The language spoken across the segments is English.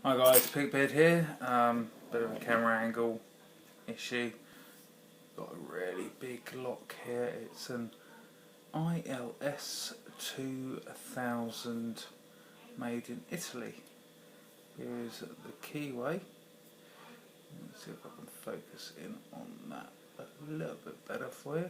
Hi guys, sppd here. Bit of a camera angle issue. Got a really big lock here. It's an ILS 2000 made in Italy. Here's the keyway. Let's see if I can focus in on that a little bit better for you.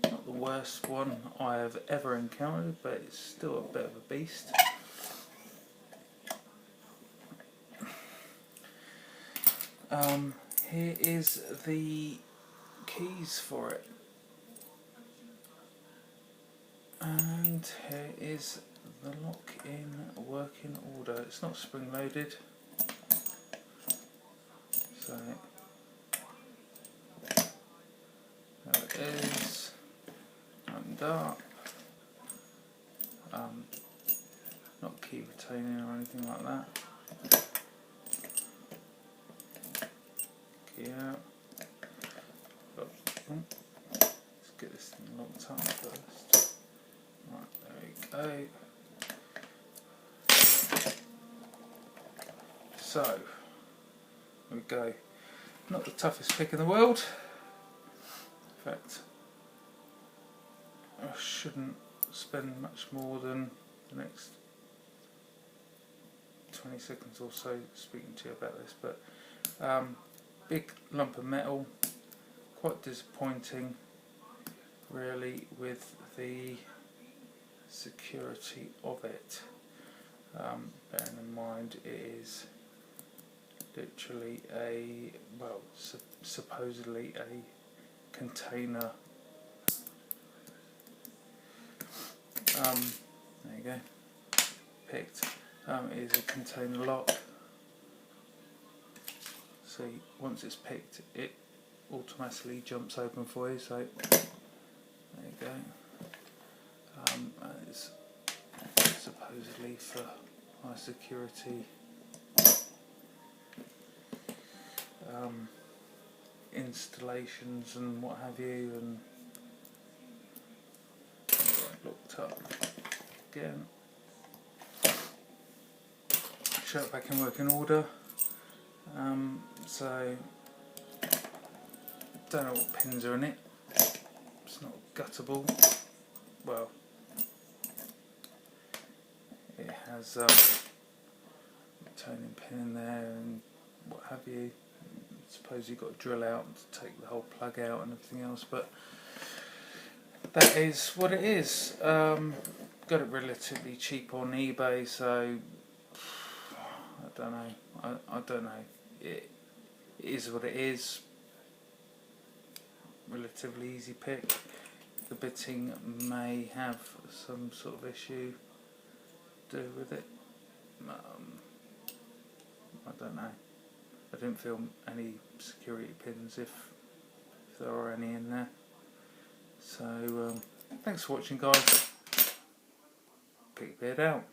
Not the worst one I have ever encountered, but it's still a bit of a beast. Here is the keys for it, and here is the lock in working order. It's not spring loaded, so there it is, opened up. Not key retaining or anything like that. Yeah. Let's get this thing locked up first. Right, there we go. So, there we go. Not the toughest pick in the world. In fact, I shouldn't spend much more than the next 20 seconds or so speaking to you about this, but big lump of metal, quite disappointing really with the security of it. Bearing in mind it is literally a, well, supposedly a container. There you go, picked. It is a container lock. See, once it's picked, it automatically jumps open for you. So there you go. It's supposedly for high security installations and what have you. And looked up again. Show it back in working order. So don't know what pins are in it. It's not guttable. Well, it has a toning pin in there and what have you. I suppose you've got to drill out to take the whole plug out and everything else, but that is what it is. Got it relatively cheap on eBay, so I don't know. I don't know. It is what it is. Relatively easy pick. The bitting may have some sort of issue to do with it. I don't know. I didn't feel any security pins if there are any in there. So thanks for watching, guys. Sppd out.